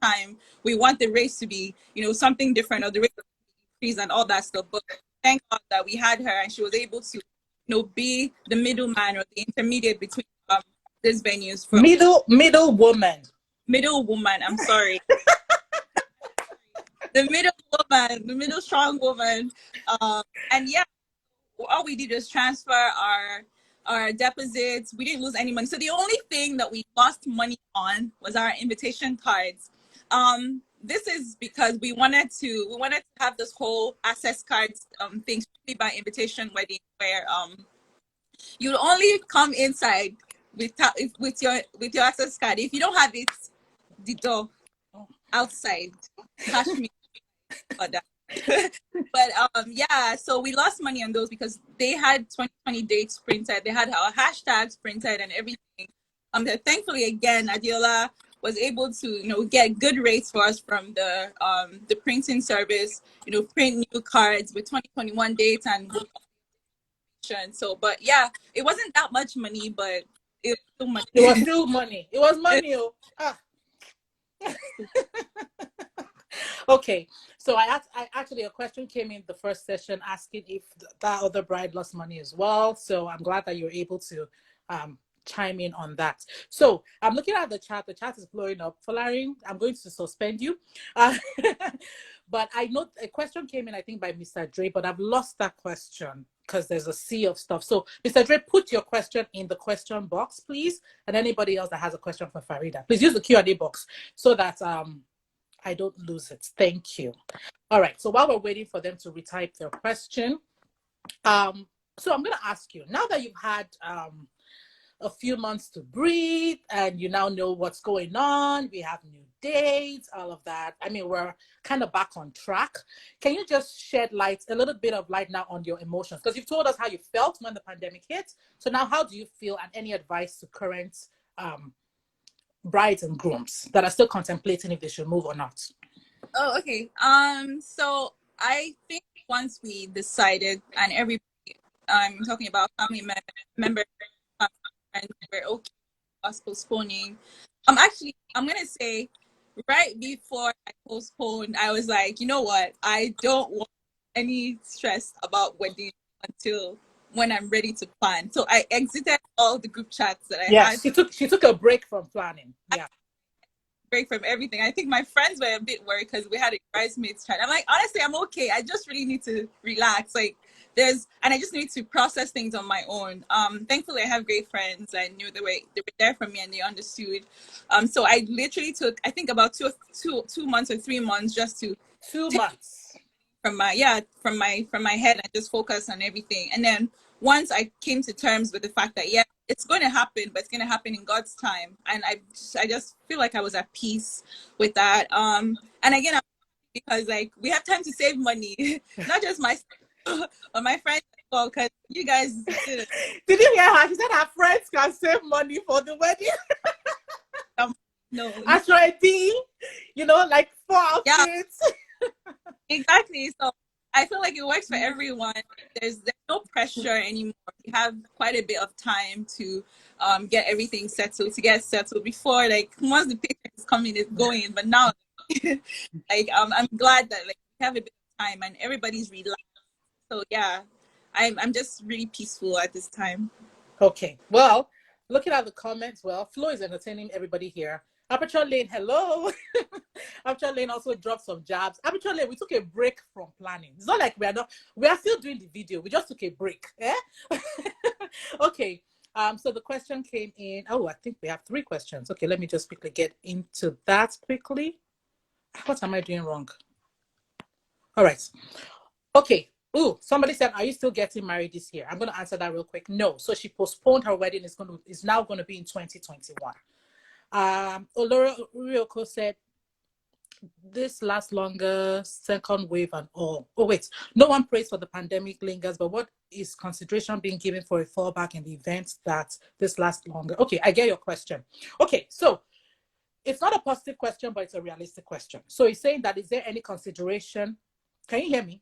[SPEAKER 3] time, we want the race to be something different, or the race to increase and all that stuff. But thank God that we had her, and she was able to be the middleman, or the intermediate between these venues. From
[SPEAKER 1] middle woman,
[SPEAKER 3] I'm sorry. The middle strong woman. And yeah, all we did was transfer our deposits. We didn't lose any money. So the only thing that we lost money on was our invitation cards. This is because we wanted to have this whole access cards thing, strictly by invitation wedding, where you only come inside with your access card. If you don't have it, the door outside. Cash me for that. But yeah, so we lost money on those because they had 2020 dates printed, they had our hashtags printed and everything. Thankfully, again, Adiola was able to get good rates for us from the printing service, print new cards with 2021 dates and so. But yeah, it wasn't that much money, but it was still money.
[SPEAKER 1] It was still money. It was money. Okay, so I actually a question came in the first session asking if that other bride lost money as well. So I'm glad that you're able to um, chime in on that. So I'm looking at the chat. The chat is blowing up. Folarin, I'm going to suspend you. Uh, but I know a question came in, I think, by Mr. Dre, but I've lost that question because there's a sea of stuff. So Mr. Dre, put your question in the question box, please. And anybody else that has a question for Farida, please use the Q&A box so that I don't lose it. Thank you. All right. So while we're waiting for them to retype their question, so I'm going to ask you, now that you've had a few months to breathe and you now know what's going on, we have new dates, all of that. I mean, we're kind of back on track. Can you just shed light, a little bit of light now on your emotions? Because you've told us how you felt when the pandemic hit. So now how do you feel, and any advice to current brides and grooms that are still contemplating if they should move or not?
[SPEAKER 3] Oh, okay. So I think once we decided, and everybody, I'm talking about family members, friends, were okay with us postponing. Actually, I'm gonna say, right before I postponed, I was like, you know what? I don't want any stress about wedding until when I'm ready to plan. So I exited all the group chats that I
[SPEAKER 1] Yes,
[SPEAKER 3] had.
[SPEAKER 1] she took a break from planning. Yeah.
[SPEAKER 3] Break from everything. I think my friends were a bit worried because we had a bridesmaids chat. I'm like, honestly, I'm okay. I just really need to relax. Like and I just need to process things on my own. Thankfully I have great friends. I knew they were there for me and they understood. So I literally took, I think, about 2 months or 3 months just to
[SPEAKER 1] 2 months
[SPEAKER 3] from my head and just focus on everything. And then once I came to terms with the fact that, yeah, it's going to happen, but it's going to happen in God's time, and I just feel like I was at peace with that. And again, because like we have time to save money, not just my but my friends as well, because you guys did
[SPEAKER 1] Did you hear her? She said her friends can save money for the wedding.
[SPEAKER 3] no,
[SPEAKER 1] As for a deal, like 4
[SPEAKER 3] yeah,
[SPEAKER 1] outfits.
[SPEAKER 3] exactly. So I feel like it works for everyone. There's no pressure anymore. You have quite a bit of time to get everything settled, before, like, once the paycheck is coming, it's going. But now, like, I'm glad that, like, we have a bit of time and everybody's relaxed. So yeah, I'm just really peaceful at this time.
[SPEAKER 1] Okay. Well, looking at the comments, Flo is entertaining everybody here. Aperture Lane, hello. Aperture Lane also dropped some jabs. Aperture Lane, we took a break from planning. It's not like we are still doing the video. We just took a break. Eh? Okay. So the question came in. Oh, I think we have 3 questions. Okay, let me just quickly get into that quickly. What am I doing wrong? All right. Okay. Ooh, somebody said, are you still getting married this year? I'm going to answer that real quick. No. So she postponed her wedding. Is now going to be in 2021. Olora Ryoko said, this lasts longer, second wave and all. Oh, wait. No one prays for the pandemic lingers, but what is consideration being given for a fallback in the event that this lasts longer? Okay, I get your question. Okay, so it's not a positive question, but it's a realistic question. So he's saying that, is there any consideration? Can you hear me?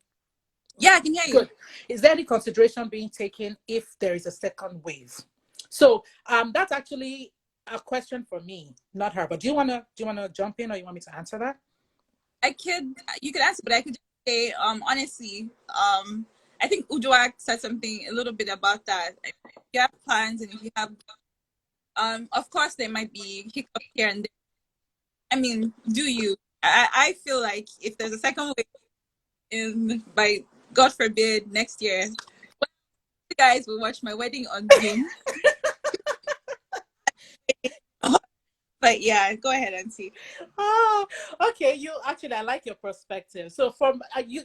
[SPEAKER 3] Yeah, I can hear you.
[SPEAKER 1] Good. Is there any consideration being taken if there is a second wave? So that's actually a question for me, not her. But do you wanna jump in, or you want me to answer that?
[SPEAKER 3] You could answer, but I could just say, honestly, I think Uduak said something a little bit about that. If you have plans and if you have, of course there might be hiccups here and there. I mean, do you? I feel like if there's a second wave by God forbid next year, you guys will watch my wedding on Zoom. But yeah, go ahead, Auntie.
[SPEAKER 1] Oh, okay. I like your perspective. So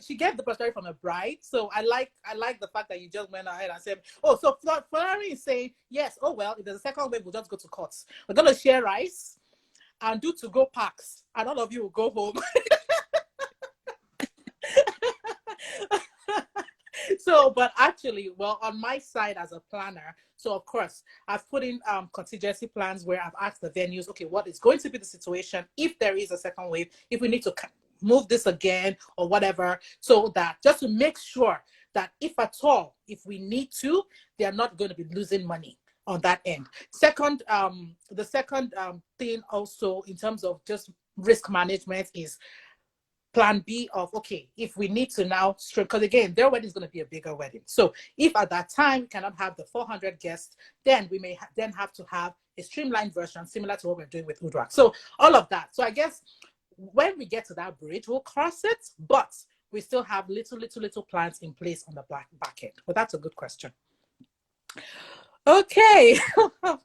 [SPEAKER 1] she gave the perspective from a bride. So I like the fact that you just went ahead and said, oh, so Ferrari is saying, yes, oh well, if there's a second wave, we'll just go to courts. We're gonna share rice and do to go packs, and all of you will go home. So, but actually, well, on my side as a planner, so of course, I've put in contingency plans where I've asked the venues, okay, what is going to be the situation if there is a second wave, if we need to move this again or whatever, so that just to make sure that if at all, if we need to, they are not going to be losing money on that end. Second, the second thing also in terms of just risk management is plan B of, okay, if we need to now because again, their wedding is going to be a bigger wedding. So if at that time we cannot have the 400 guests, then we may then have to have a streamlined version similar to what we're doing with Uduak. So all of that. So I guess when we get to that bridge, we'll cross it, but we still have little plans in place on the back end. But that's a good question. Okay. For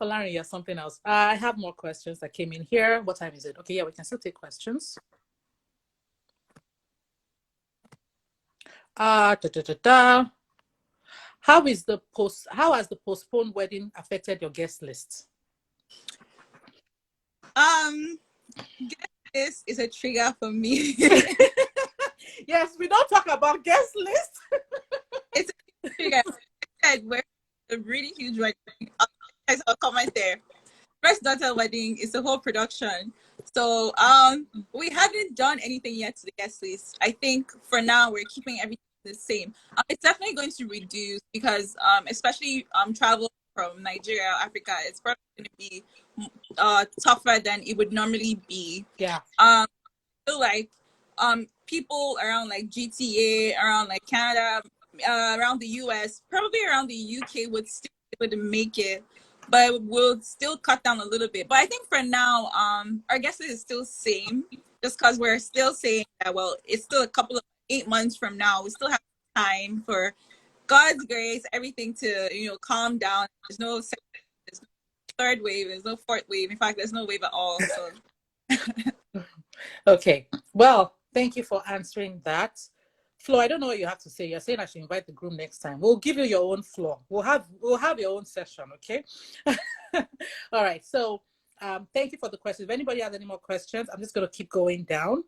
[SPEAKER 1] Larry, yeah, something else. I have more questions that came in here. What time is it? Okay, yeah, we can still take questions. How has the postponed wedding affected your guest list?
[SPEAKER 3] Guest list is a trigger for me.
[SPEAKER 1] Yes, we don't talk about guest list.
[SPEAKER 3] It's a trigger. We're a really huge wedding. I'll comment there. First daughter wedding is the whole production. So we haven't done anything yet to the guest list. I think for now we're keeping everything the same. It's definitely going to reduce because especially travel from Nigeria, Africa, it's probably going to be tougher than it would normally be.
[SPEAKER 1] Yeah.
[SPEAKER 3] I feel like people around like GTA, around like Canada, around the US, probably around the UK would still be able to make it, but we'll still cut down a little bit. But I think for now, our guess is still same, just because we're still saying that, well, it's still a couple of 8 months from now. We still have time for God's grace, everything to, calm down. There's no third wave, there's no fourth wave. In fact, there's no wave at all. So.
[SPEAKER 1] Okay. Well, thank you for answering that. Flo, I don't know what you have to say. You're saying I should invite the groom next time. We'll give you your own floor. We'll have your own session, okay? All right. So thank you for the questions. If anybody has any more questions, I'm just going to keep going down.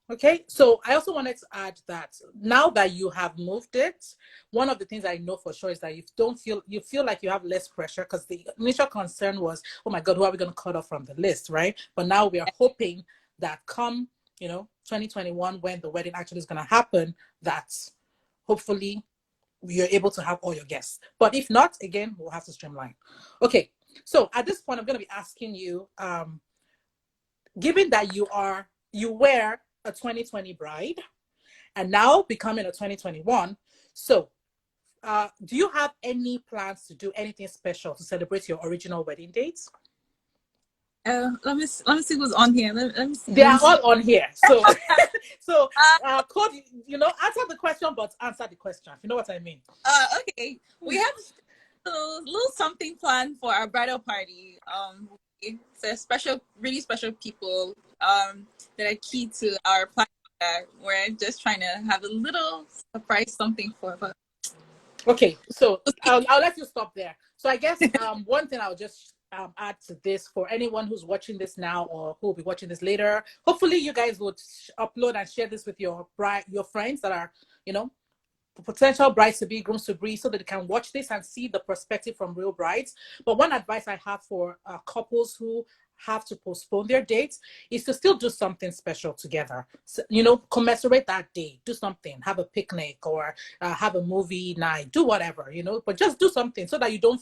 [SPEAKER 1] Okay. So I also wanted to add that now that you have moved it, one of the things I know for sure is that you feel like you have less pressure, because the initial concern was, oh my God, who are we going to cut off from the list, right? But now we are hoping that come 2021, when the wedding actually is going to happen, that hopefully you're able to have all your guests. But if not, again, we'll have to streamline. Okay, so at this point, I'm going to be asking you, given that you were a 2020 bride and now becoming a 2021, so do you have any plans to do anything special to celebrate your original wedding dates?
[SPEAKER 3] Let me see who's on here. Let me see.
[SPEAKER 1] They are all on here. So, Code, answer the question, but answer the question. You know what I mean?
[SPEAKER 3] Okay. We have a little something planned for our bridal party. It's really special people that are key to our plan. We're just trying to have a little surprise something for them.
[SPEAKER 1] Okay, so I'll let you stop there. So I guess one thing I'll just add to this, for anyone who's watching this now or who will be watching this later, hopefully you guys would upload and share this with your friends that are potential brides to be, grooms to be, so that they can watch this and see the perspective from real brides. But one advice I have for couples who have to postpone their dates is to still do something special together. So, commensurate that day, do something, have a picnic or have a movie night, do whatever, but just do something so that you don't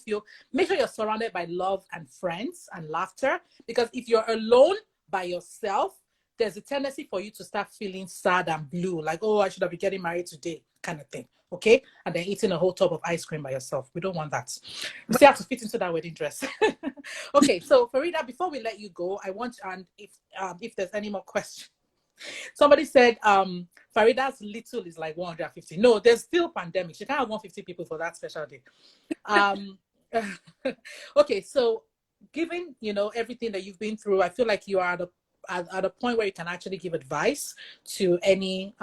[SPEAKER 1] make sure you're surrounded by love and friends and laughter. Because if you're alone by yourself, there's a tendency for you to start feeling sad and blue, like, oh, I should have been getting married today, kind of thing. Okay, and then eating a whole tub of ice cream by yourself. We don't want that. You still have to fit into that wedding dress. Okay, so Farida, before we let you go, I want, and if there's any more questions, somebody said Farida's little is like 150. No, there's still pandemic. She can't have 150 people for that special day. Okay, so given everything that you've been through, I feel like you are at a point where you can actually give advice to any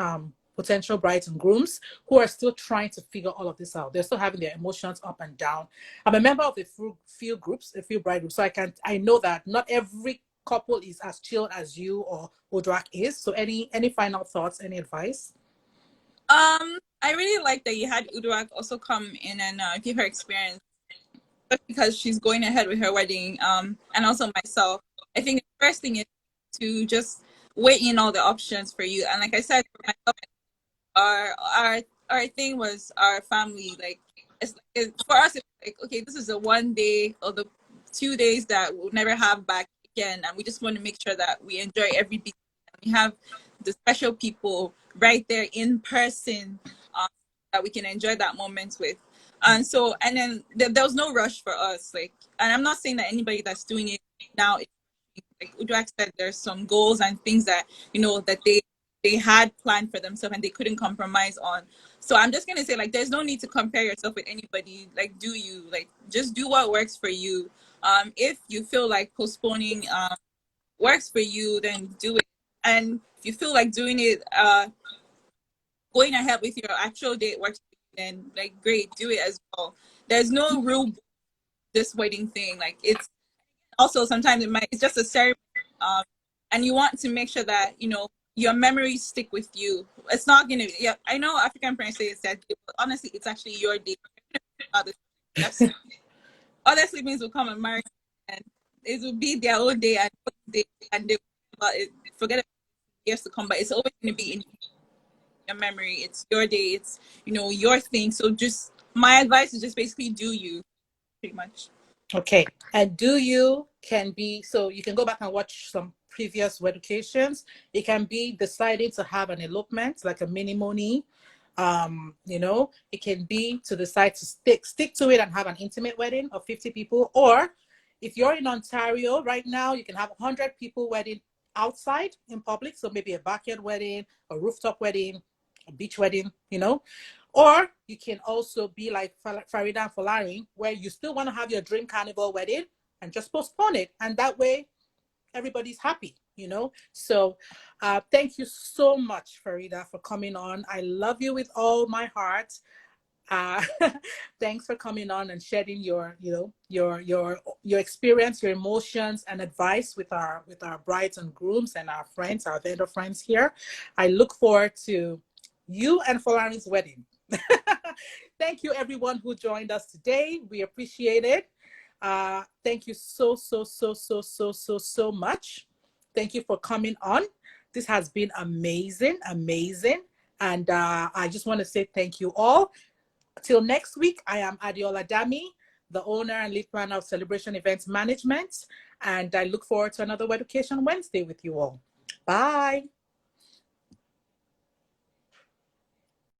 [SPEAKER 1] potential brides and grooms who are still trying to figure all of this out. They're still having their emotions up and down. I'm a member of a few bride groups, so I know that not every couple is as chilled as you or Uduak is. So any final thoughts, any advice?
[SPEAKER 3] I really like that you had Uduak also come in and give her experience, because she's going ahead with her wedding, and also myself. I think the first thing is to just weigh in all the options for you. And like I said, for myself, our thing was our family. Like, for us, it's like, okay, this is a 1 day or the 2 days that we'll never have back again. And we just want to make sure that we enjoy every bit. We have the special people right there in person that we can enjoy that moment with. And so, and then there was no rush for us. Like, and I'm not saying that anybody that's doing it now, like Uduaks said, there's some goals and things that, that they had planned for themselves and they couldn't compromise on. So I'm just gonna say, like, there's no need to compare yourself with anybody. Like, do you, like, just do what works for you. If you feel like postponing works for you, then do it. And if you feel like doing it, going ahead with your actual date works for you, then, like, great, do it as well. There's no rule this wedding thing. Like, it's also sometimes it's just a ceremony, and you want to make sure that your memories stick with you. It's not gonna. Yeah, I know African parents say it's that, but honestly, it's actually your day. Other siblings will come and marry, and it will be their own day, and they about it, forget about years to come. But it's always gonna be in your memory. It's your day. It's your thing. So just my advice is just basically do you, pretty much.
[SPEAKER 1] Okay, and do you can be, so you can go back and watch some previous Weducations. It can be deciding to have an elopement, like a mini money. It can be to decide to stick to it and have an intimate wedding of 50 people. Or if you're in Ontario right now, you can have 100 people wedding outside in public. So maybe a backyard wedding, a rooftop wedding, a beach wedding, Or you can also be like Farida and Folari, where you still want to have your dream carnival wedding and just postpone it. And that way, everybody's happy, So thank you so much, Farida, for coming on. I love you with all my heart. Thanks for coming on and shedding your experience, your emotions, and advice with our brides and grooms and our friends, our vendor friends here. I look forward to you and Folari's wedding. Thank you, everyone who joined us today. We appreciate it. Thank you so much. Thank you for coming on. This has been amazing. And I just want to say thank you all. Till next week, I am Adiola Dami, the owner and lead planner of Celebration Events Management. And I look forward to another Weducation Wednesday with you all. Bye.